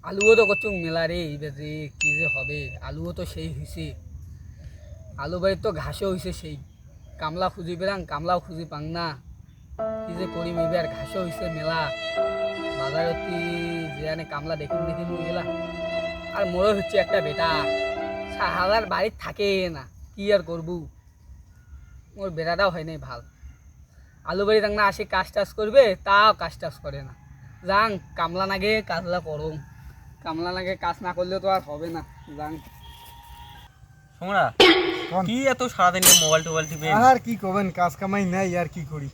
আলুও তো করছুং মেলা রে এইবার রে কি যে হবে আলুও তো সেই হয়েছে আলু বাড়ির তো ঘাসও হয়েছে সেই কামলা খুঁজি পেলাম কামলাও খুঁজি পাং না কি যে করিম এবার ঘাসও হয়েছে মেলা বাজারতি যেখানে কামলা দেখিম দেখিম গেলা আর মোড়ও হচ্ছে একটা বেটা হাজার বাড়ির থাকে না কি আর করবো মোর বেটাটাও হয় নাই ভাল আলু বাড়ি না আসে কাজ টাজ করবে তাও কাজ টাজ করে না যাং কামলা নাগে কাজলা করুম কামলা লাগে কাজ না করলে তো আর হবে না যাং তোমরা কি এত সারাদিন মোবাইল টোবাইল টিপে আর কি করবেন কাজ কামাই নাই আর কি করি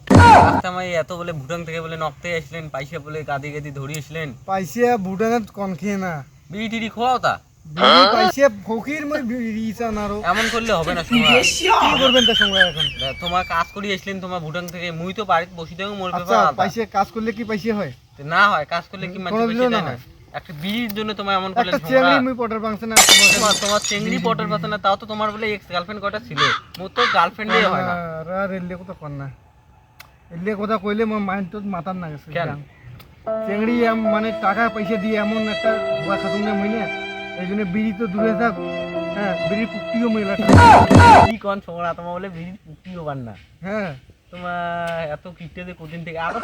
কাজ কামাই এত বলে ভুটান থেকে বলে নকতে আসলেন পয়সা বলে গাদি গাদি ধরি আসলেন পাইছে ভুটানের কন খেয়ে না বিড়ি টিড়ি খোয়াও তা বিড়ি পাইছে ফকির মই বিড়ি চান আরো এমন করলে হবে না তোমরা কি করবেন তা সঙ্গে এখন তোমার কাজ করি আসলেন তোমার ভুটান থেকে মুই তো বাড়িতে বসে থাকি মোর আচ্ছা ব্যাপার আলাদা। পাইছে কাজ করলে কি পাইছে হয় না হয় কাজ করলে কি মানুষ কোনোদিনও বেশি না দেয় না হয়। একটা বিড়ির জন্য তোমার এমন করলেন একটা চেংড়ি মুই পটার পাংছে না তোমার চেংড়ি পটার পাতা না তাও তো তোমার বলে এক্স গার্লফ্রেন্ড কটা ছিল মোর তো গার্লফ্রেন্ডই হয় না আর এলে কথা কর না এলে কথা কইলে মোর মাইন্ড তো মাথার না গেছে কেন? চেংড়ি মানে টাকা পয়সা দিয়ে এমন একটা ধোয়া খাতুন না মইনে এই জন্য বিড়ি তো দূরে থাক হ্যাঁ বিড়ি পুক্তিও মহিলা কি কোন ছোড়া তোমার বলে বিড়ির পুকিও পান না হ্যাঁ তোমার এত কিটে যে কোদিন থেকে আরো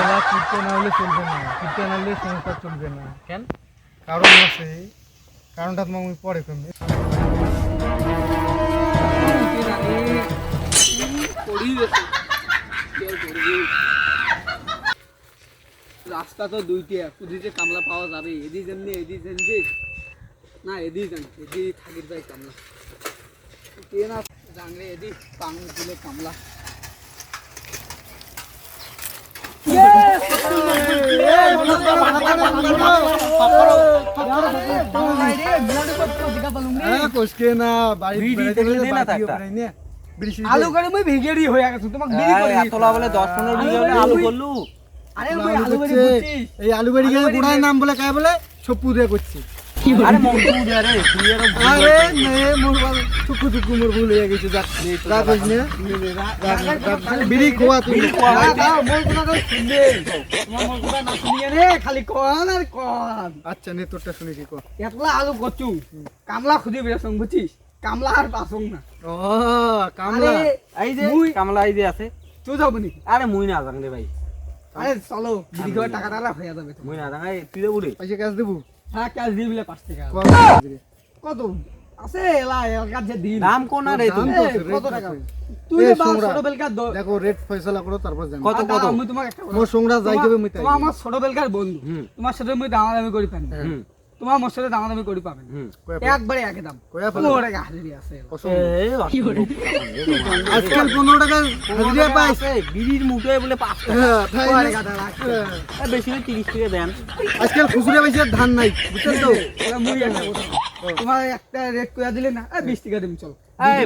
এরা কিনতে না হলে চলবে না কিনতে না হলে সংসার চলবে না কেন কারণ আছে কারণটা তোমার আমি পরে কমবে রাস্তা তো দুইটা খুঁজিতে কামলা পাওয়া যাবে এদি যেমনি এদি যেমনি না এদি যান এদি থাকির ভাই কামলা কে না জানলে এদি পাং দিলে কামলা কোসকে না বাড়ি আলু করে মই ভিগেরি হয়ে গেছে তোমাকে বিড়ি করে এতলা বলে 10-15 বিঘা বলে আলু করলু আরে মই আলু করে বুঝছিস এই আলু বাড়ি গেলে গুড়ার নাম বলে কায় বলে ছপ্পু দিয়ে করছি আরে মন্টু দে রে তুই এর আরে নে মোর বাল চুকু চুকু মোর ভুল হয়ে গেছে যা যা কইছ নে বিড়ি খোয়া তুই মোর কথা তো শুনবে তোমার মোর কথা না শুনিয়ে রে খালি কোন আর কোন আচ্ছা নে তোরটা শুনে কি কো এতলা আলু করছু কামলা খুদি বেরসং বুঝছিস কামলা আর পাসং না ও কামলা এই যে কামলা এই যে আছে তুই যাবো নি আরে মুই না জাং রে ভাই আরে চলো বিড়ি খাওয়ার টাকা টাকা হয়ে যাবে মুই না জাং এই তুই দে বুড়ি পয়সা কাজ দেবো হ্যাঁ ক্যাশ দিয়ে দিলে 5 টাকা কত আছে এলা এলাকার যে দিন দাম কোন রে তুই কত টাকা তুই যে বাল ছোট বেলকার দেখো রেট ফয়সালা করো তারপর জানি কত কত আমি তোমাকে একটা কথা মোর সংরা যাই দেবে মুই তাই তোমার আমার ছোট বেলকার বন্ধু তোমার সাথে মুই দামাদামি করি পান তোমার মোর সাথে দামাদামি করি পাবেন একবারে একে দাম কয়া ফেলো। 15 টাকা হাজিরি আছে এই কি করে আজকাল 15 টাকা হাজিরা পাইছে বিড়ির মুঠে বলে 5 টাকা হ্যাঁ তাই না? বেশি হলে 30 টাকা দেন আজকাল খুচরা পয়সা ধান নাই বুঝছেন তো মুই একটা কথা তোমার একটা রেট কইয়া দিলে না 20 টাকা দিম চল এই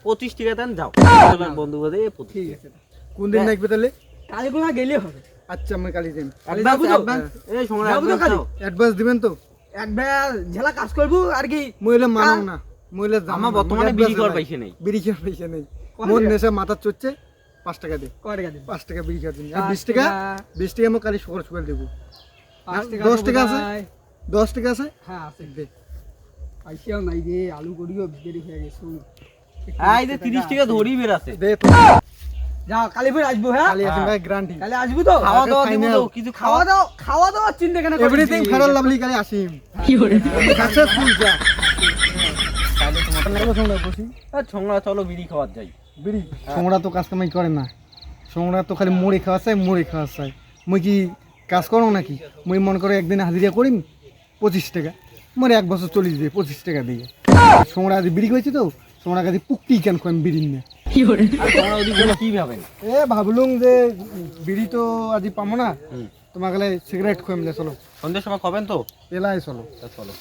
25 টাকা দেন যাও আমার বন্ধু বলে 25 ঠিক আছে কোন দিন নাকবে তাহলে কালীগুলা গেলে হবে আচ্ছা আমি কালি দিন এই সময় যাবো তো খালি? অ্যাডভান্স দিবেন তো একবার ঝেলা কাজ করবো আর কি মহিলা মানাও না মহিলা আমার বর্তমানে বিড়ি কর পাইছে নাই বিড়ি খাওয়ার পয়সা নেই মন নেশা মাথা চড়ছে 5 টাকা দে কয় টাকা দিম 5 টাকা বিড়ি খাওয়ার জন্য আর 5 20 টাকা টাকা। 20 টাকা আমি কালি সকাল সকাল দেবো 5 টাকা 10 টাকা আছে? 10 টাকা আছে হ্যাঁ আছে দে পয়সাও নাই রে আলু করিও বিক্রি হয়ে গেছে এই যে 30 টাকা ধরি বের আছে দে তো যাও কালি ফের আসবো হ্যাঁ কালি আসেন ভাই গ্যারান্টি কালি আসবো তো খাওয়া দাওয়া দিব final। তো কিছু খাওয়া খাওয়া দাওয়া চিন্তা কেন করছিস? এভরিথিং ফেরার লাভলি কালি আসিম কি করে সাকসেসফুল যা তাহলে তোমার সংরা বসি ছোংরা চলো বিড়ি খাওয়ার যাই বিড়ি সংরা তো কাজ কামাই করে না সংরা তো খালি মুড়ি খাওয়া চাই মুড়ি খাওয়া চাই মুই কি কাজ করো নাকি মুই মন করে একদিন হাজিরা করিম 25 টাকা মানে 1 বছর চলে যাবে 25 টাকা দিয়ে সংরা আজ বিড়ি খাইছি তো সংরা কাছে পুক্তি কেন কম বিড়ি না আর তোমরা ওদিকে কি ভাবেন এ ভাবলুম যে বিড়ি তো আজি পাবো না তোমার গেলে সিগারেট খুঁজলে চলো সন্ধ্যের সময় খাবেন তো এলাই চলো চলো